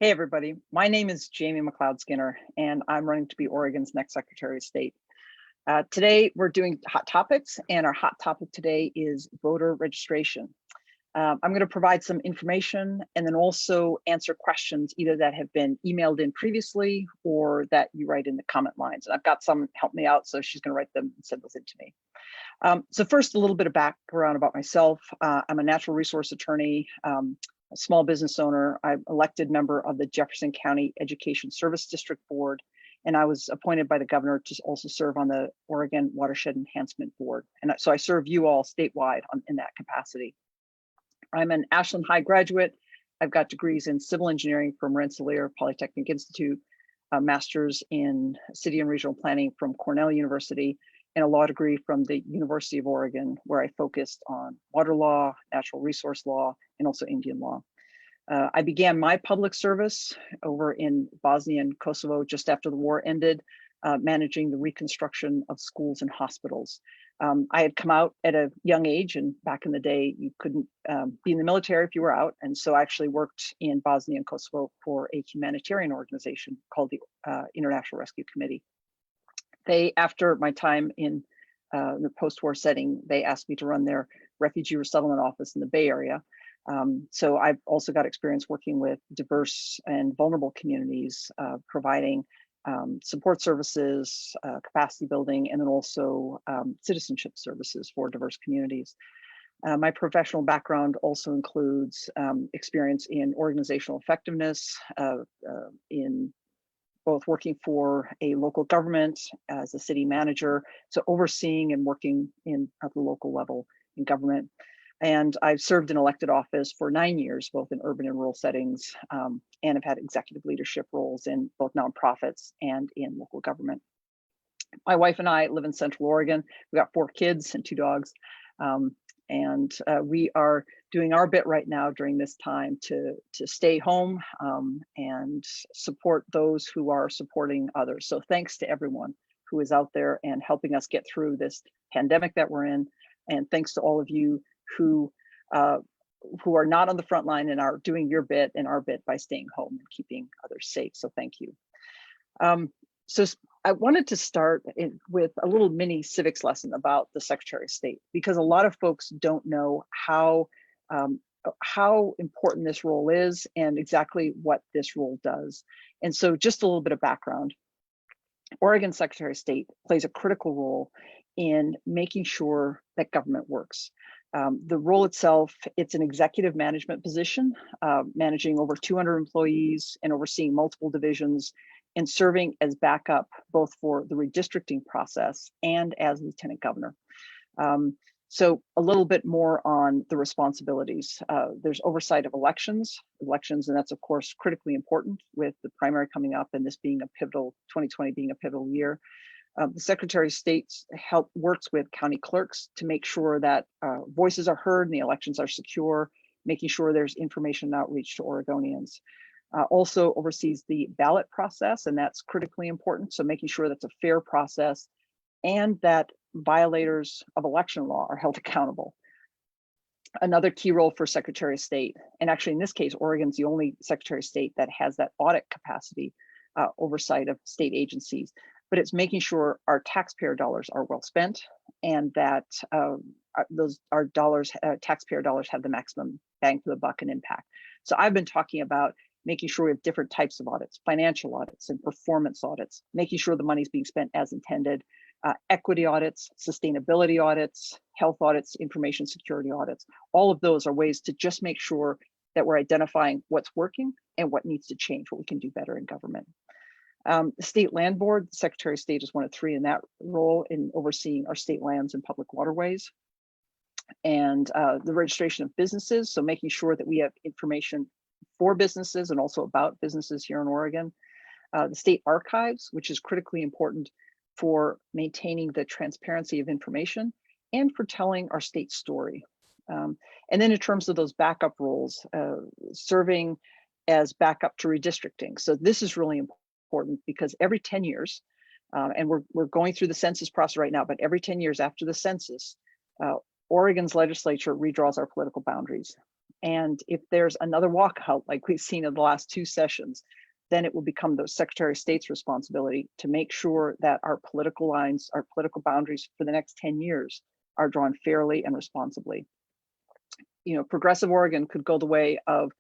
Hey everybody, my name is Jamie McLeod-Skinner and I'm running to be Oregon's next Secretary of State. Today we're doing hot topics, and our hot topic today is voter registration. I'm going to provide some information and then also answer questions either that have been emailed in previously or that you write in the comment lines. And I've got someone help me out, so she's going to write them and send those in to me. So first, a little bit of background about myself. I'm a natural resource attorney, a small business owner. I'm elected member of the Jefferson County Education Service District Board, and I was appointed by the governor to also serve on the Oregon Watershed Enhancement Board. And so I serve you all statewide in that capacity. I'm an Ashland High graduate. I've got degrees in civil engineering from Rensselaer Polytechnic Institute, a master's in city and regional planning from Cornell University, and a law degree from the University of Oregon, where I focused on water law, natural resource law, and also Indian law. I began my public service over in Bosnia and Kosovo just after the war ended, managing the reconstruction of schools and hospitals. I had come out at a young age, and back in the day, you couldn't be in the military if you were out. And so I actually worked in Bosnia and Kosovo for a humanitarian organization called the International Rescue Committee. After my time in the post-war setting, they asked me to run their refugee resettlement office in the Bay Area. So I've also got experience working with diverse and vulnerable communities, providing support services, capacity building, and then also citizenship services for diverse communities. My professional background also includes experience in organizational effectiveness, in both working for a local government as a city manager, so overseeing and working at the local level in government. And I've served in elected office for 9 years, both in urban and rural settings, and have had executive leadership roles in both nonprofits and in local government. My wife and I live in Central Oregon. We've got 4 kids and 2 dogs. And we are doing our bit right now during this time to stay home and support those who are supporting others. So thanks to everyone who is out there and helping us get through this pandemic that we're in. And thanks to all of you who are not on the front line and are doing your bit and our bit by staying home and keeping others safe. So thank you. So I wanted to start with a little mini civics lesson about the Secretary of State, because a lot of folks don't know how important this role is and exactly what this role does. And so just a little bit of background. Oregon Secretary of State plays a critical role in making sure that government works. The role itself, it's an executive management position, managing over 200 employees and overseeing multiple divisions and serving as backup both for the redistricting process and as lieutenant governor. So a little bit more on the responsibilities. There's oversight of elections, and that's of course critically important with the primary coming up and this being a pivotal, 2020 being a pivotal year. The Secretary of State works with county clerks to make sure that voices are heard and the elections are secure, making sure there's information outreach to Oregonians. Also oversees the ballot process, and that's critically important. So making sure that's a fair process and that violators of election law are held accountable. Another key role for Secretary of State, and actually in this case, Oregon's the only Secretary of State that has that audit capacity, oversight of state agencies, but it's making sure our taxpayer dollars are well spent and that taxpayer dollars have the maximum bang for the buck and impact. So I've been talking about making sure we have different types of audits, financial audits and performance audits, making sure the money's being spent as intended, equity audits, sustainability audits, health audits, information security audits. All of those are ways to just make sure that we're identifying what's working and what needs to change, what we can do better in government. The State Land Board, the Secretary of State is one of 3 in that role in overseeing our state lands and public waterways. And the registration of businesses, so making sure that we have information for businesses and also about businesses here in Oregon. The state archives, which is critically important for maintaining the transparency of information and for telling our state story. And then in terms of those backup roles, serving as backup to redistricting. So this is really important because every 10 years, and we're going through the census process right now, but every 10 years after the census, Oregon's legislature redraws our political boundaries. And if there's another walkout, like we've seen in the last 2 sessions, then it will become the Secretary of State's responsibility to make sure that our political lines, our political boundaries for the next 10 years are drawn fairly and responsibly. You know, progressive Oregon could go the way of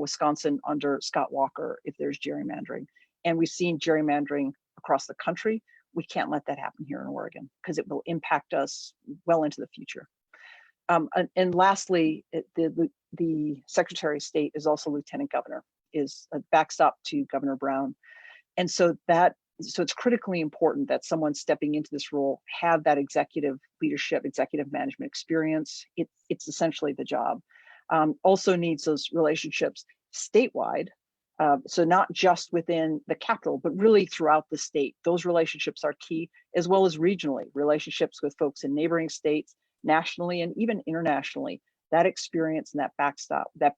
Wisconsin under Scott Walker if there's gerrymandering. And we've seen gerrymandering across the country. We can't let that happen here in Oregon because it will impact us well into the future. And lastly, the Secretary of State is also Lieutenant Governor, is a backstop to Governor Brown. And so it's critically important that someone stepping into this role have that executive leadership, executive management experience. It's essentially the job. Also needs those relationships statewide. So not just within the capital, but really throughout the state. Those relationships are key, as well as regionally, relationships with folks in neighboring states, nationally, and even internationally. That experience and that backstop, that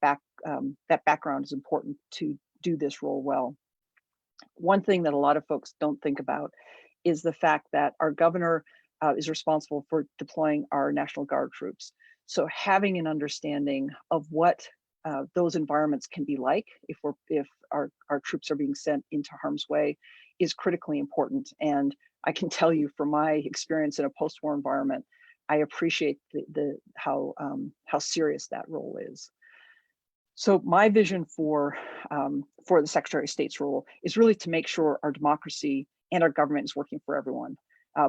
background is important to do this role well. One thing that a lot of folks don't think about is the fact that our governor is responsible for deploying our National Guard troops. So having an understanding of what those environments can be like if our troops are being sent into harm's way is critically important. And I can tell you from my experience in a post-war environment, I appreciate how serious that role is. So my vision for the Secretary of State's role is really to make sure our democracy and our government is working for everyone.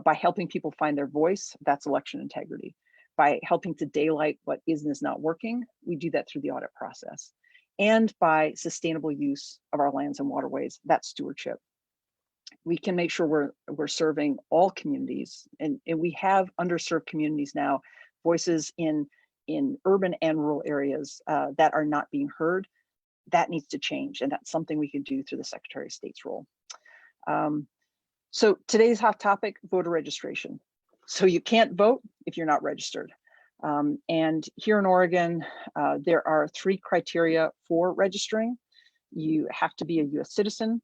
By helping people find their voice, that's election integrity. By helping to daylight what is and is not working, we do that through the audit process. And by sustainable use of our lands and waterways, that's stewardship. We can make sure we're serving all communities, and we have underserved communities now, voices in urban and rural areas that are not being heard. That needs to change, and that's something we can do through the Secretary of State's role. So today's hot topic, voter registration. So you can't vote if you're not registered. And here in Oregon, there are 3 criteria for registering. You have to be a US citizen.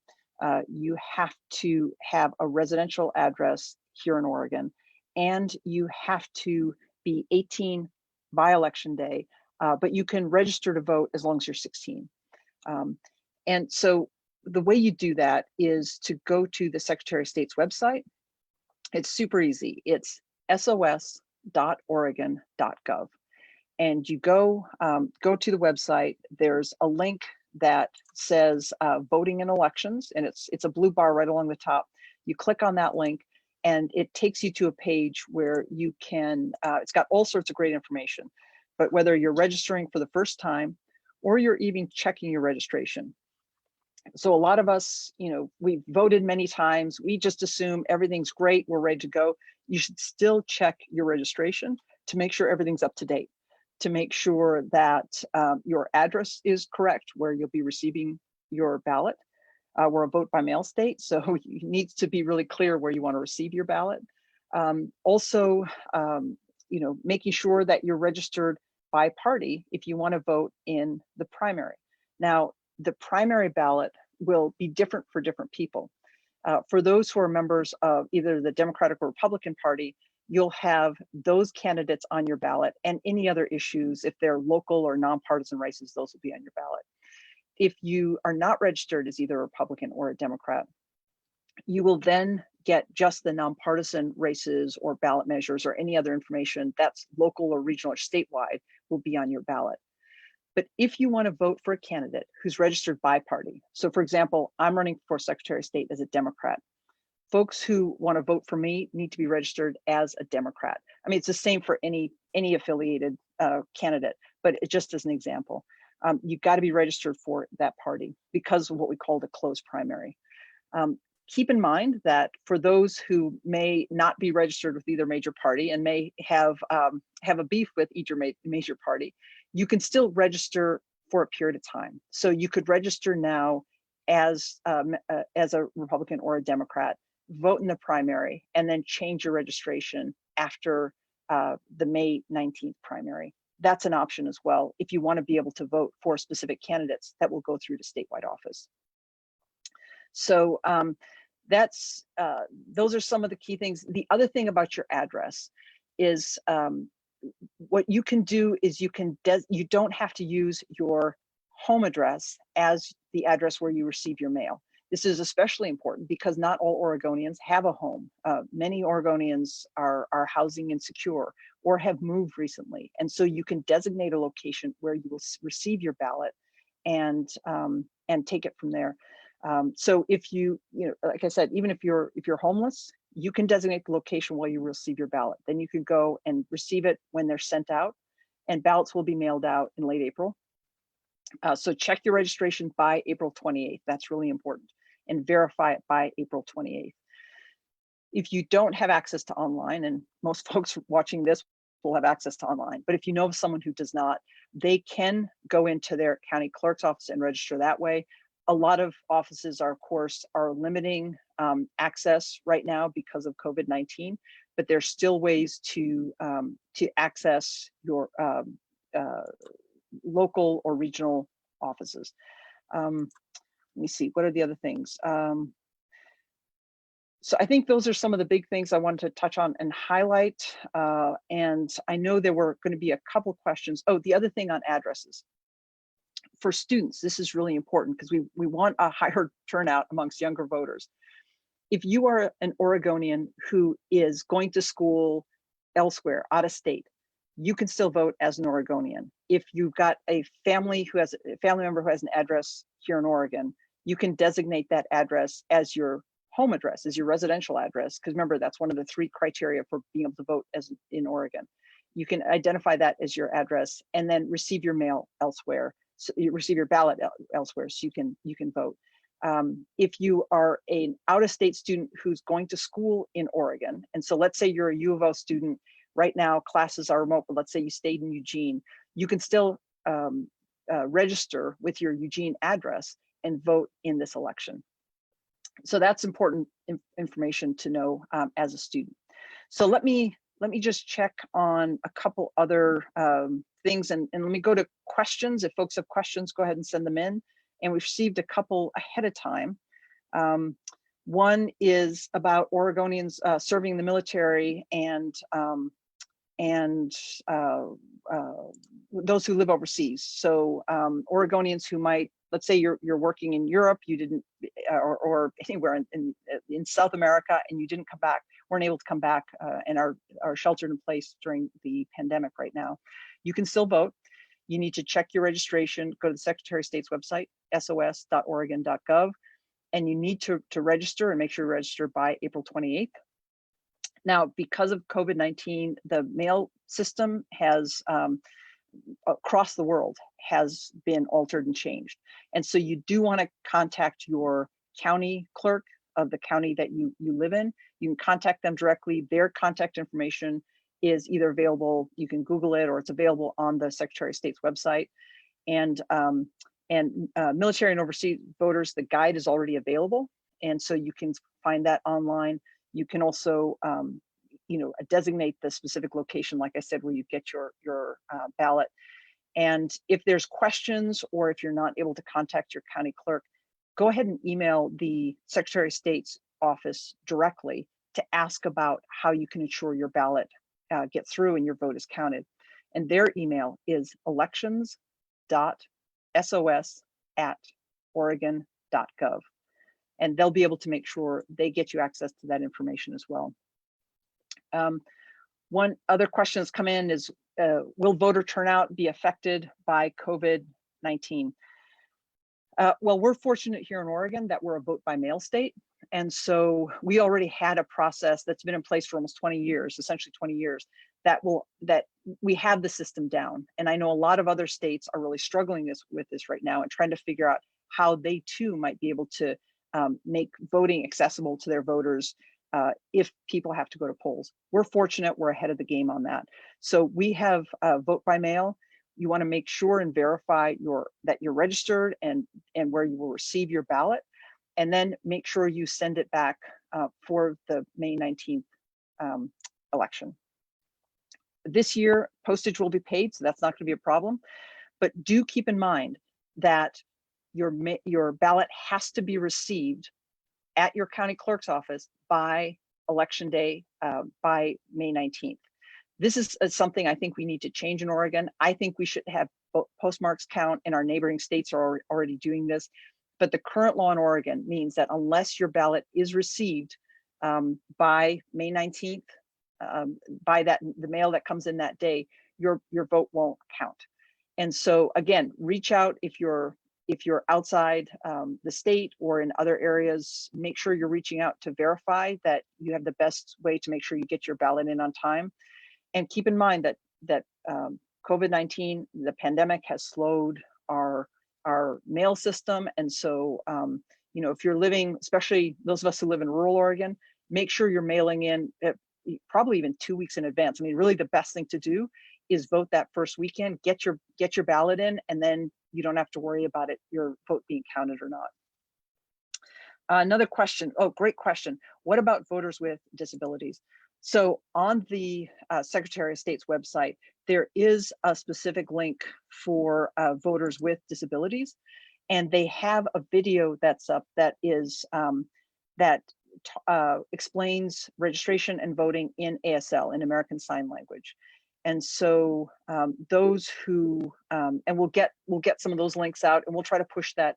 You have to have a residential address here in Oregon, and you have to be 18 by election day, but you can register to vote as long as you're 16. And so the way you do that is to go to the Secretary of State's website. It's super easy. It's sos.oregon.gov. And you go to the website. There's a link that says voting in elections, and it's a blue bar right along the top. You click on that link, and it takes you to a page where you can, it's got all sorts of great information, but whether you're registering for the first time or you're even checking your registration. So a lot of us, you know, we've voted many times. We just assume everything's great, we're ready to go. You should still check your registration to make sure everything's up to date, to make sure that your address is correct where you'll be receiving your ballot. We're a vote by mail state, so it needs to be really clear where you want to receive your ballot. Also, you know, making sure that you're registered by party if you want to vote in the primary. Now, the primary ballot will be different for different people. For those who are members of either the Democratic or Republican Party, you'll have those candidates on your ballot, and any other issues, if they're local or nonpartisan races, those will be on your ballot. If you are not registered as either a Republican or a Democrat, you will then get just the nonpartisan races or ballot measures or any other information that's local or regional or statewide will be on your ballot. But if you want to vote for a candidate who's registered by party, so for example, I'm running for Secretary of State as a Democrat, folks who want to vote for me need to be registered as a Democrat. I mean, it's the same for any affiliated candidate, but just as an example, you've got to be registered for that party because of what we call the closed primary. Keep in mind that for those who may not be registered with either major party and may have a beef with either major party, you can still register for a period of time. So you could register now as a Republican or a Democrat, vote in the primary, and then change your registration after the May 19th primary. That's an option as well if you want to be able to vote for specific candidates that will go through to statewide office. So those are some of the key things. The other thing about your address is what you can do is you don't have to use your home address as the address where you receive your mail. This is especially important because not all Oregonians have a home. Many Oregonians are housing insecure or have moved recently. And so you can designate a location where you will receive your ballot and take it from there. So if you know, like I said, even if you're homeless, you can designate the location while you receive your ballot. Then you can go and receive it when they're sent out, and ballots will be mailed out in late April. So check your registration by April 28th. That's really important, and verify it by April 28th. If you don't have access to online, and most folks watching this will have access to online, but if you know of someone who does not, they can go into their county clerk's office and register that way. A lot of offices are, of course, are limiting access right now because of COVID-19, but there's still ways to access your local or regional offices. Let me see, what are the other things? So I think those are some of the big things I wanted to touch on and highlight. And I know there were going to be a couple questions. Oh, the other thing on addresses. For students, this is really important because we want a higher turnout amongst younger voters. If you are an Oregonian who is going to school elsewhere, out of state, you can still vote as an Oregonian. If you've got a family member who has an address here in Oregon, you can designate that address as your home address, as your residential address, because remember, that's one of the 3 criteria for being able to vote as in Oregon. You can identify that as your address and then receive your mail elsewhere. So you receive your ballot elsewhere, so you can vote. If you are an out-of-state student who's going to school in Oregon, and so let's say you're a U of O student, right now classes are remote, but let's say you stayed in Eugene, you can still register with your Eugene address and vote in this election. So that's important information to know as a student. So let me just check on a couple other things, and let me go to questions. If folks have questions, go ahead and send them in. And we've received a couple ahead of time. One is about Oregonians serving the military and those who live overseas. So Oregonians who might, let's say you're working in Europe, you didn't, or anywhere in South America, and you didn't come back, weren't able to come back, and are sheltered in place during the pandemic right now. You can still vote. You need to check your registration, go to the Secretary of State's website, sos.oregon.gov, and you need to register and make sure you register by April 28th. Now, because of COVID-19, the mail system has, across the world, has been altered and changed. And so you do want to contact your county clerk of the county that you live in. You can contact them directly. Their contact information is either available, you can Google it, or it's available on the Secretary of State's website. And military and overseas voters, the guide is already available. And so you can find that online. You can also, designate the specific location, like I said, where you get your ballot. And if there's questions, or if you're not able to contact your county clerk, go ahead and email the Secretary of State's office directly to ask about how you can ensure your ballot gets through and your vote is counted. And their email is elections.sos@oregon.gov. And they'll be able to make sure they get you access to that information as well. One other question that's come in is, will voter turnout be affected by COVID-19? Well, we're fortunate here in Oregon that we're a vote by mail state. And so we already had a process that's been in place for almost 20 years, essentially 20 years, that we have the system down. And I know a lot of other states are really struggling with this right now and trying to figure out how they too might be able to make voting accessible to their voters if people have to go to polls. We're fortunate, we're ahead of the game on that. So we have vote by mail. You want to make sure and verify that you're registered and where you will receive your ballot, and then make sure you send it back for the May 19th election. This year, postage will be paid, so that's not going to be a problem. But do keep in mind that your ballot has to be received at your county clerk's office by election day, by May 19th. This is something I think we need to change in Oregon. I think we should have postmarks count, and our neighboring states are already doing this. But the current law in Oregon means that unless your ballot is received by May 19th, by the mail that comes in that day, your vote won't count. And so again, reach out if you're outside the state or in other areas. Make sure you're reaching out to verify that you have the best way to make sure you get your ballot in on time. And keep in mind that COVID-19, the pandemic, has slowed our mail system. And so, you know, if you're living, especially those of us who live in rural Oregon, make sure you're mailing in probably even 2 weeks in advance. I mean, really the best thing to do is vote that first weekend, get your ballot in, and then you don't have to worry about your vote being counted or not. Another question. Oh, great question. What about voters with disabilities? So on the Secretary of State's website, there is a specific link for voters with disabilities, and they have a video that's up that is that explains registration and voting in ASL, in American Sign Language. And so those who and we'll get some of those links out, and we'll try to push that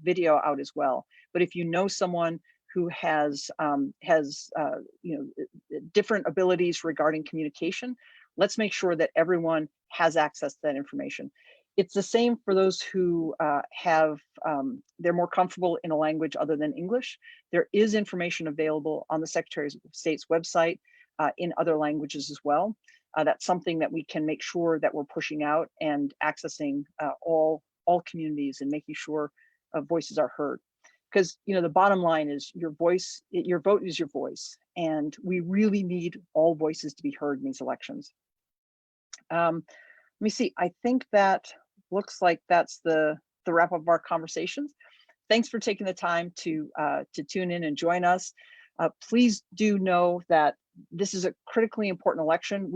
video out as well. But if you know someone who has you know, different abilities regarding communication, let's make sure that everyone has access to that information. It's the same for those who they're more comfortable in a language other than English. There is information available on the Secretary of State's website in other languages as well. That's something that we can make sure that we're pushing out and accessing all communities, and making sure voices are heard. Because, you know, the bottom line is your vote is your voice, and we really need all voices to be heard in these elections. Let me see. I think that looks like that's the wrap up of our conversations. Thanks for taking the time to tune in and join us. Please do know that this is a critically important election.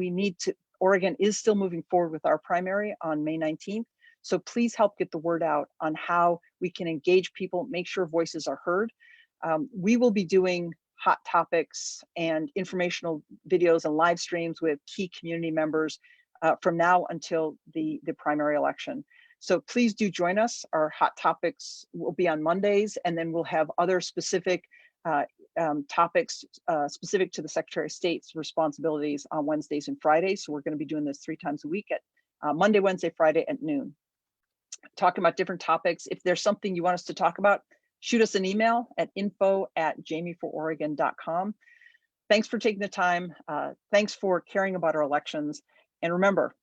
Oregon is still moving forward with our primary on May 19th. So please help get the word out on how we can engage people, make sure voices are heard. We will be doing hot topics and informational videos and live streams with key community members from now until the primary election. So please do join us. Our hot topics will be on Mondays, and then we'll have other specific topics specific to the Secretary of State's responsibilities on Wednesdays and Fridays. So we're going to be doing this 3 times a week at Monday, Wednesday, Friday at noon. Talking about different topics. If there's something you want us to talk about, shoot us an email at info@jamiefororegon.com. Thanks for taking the time. Thanks for caring about our elections. And remember,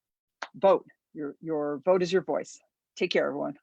vote. Your vote is your voice. Take care, everyone.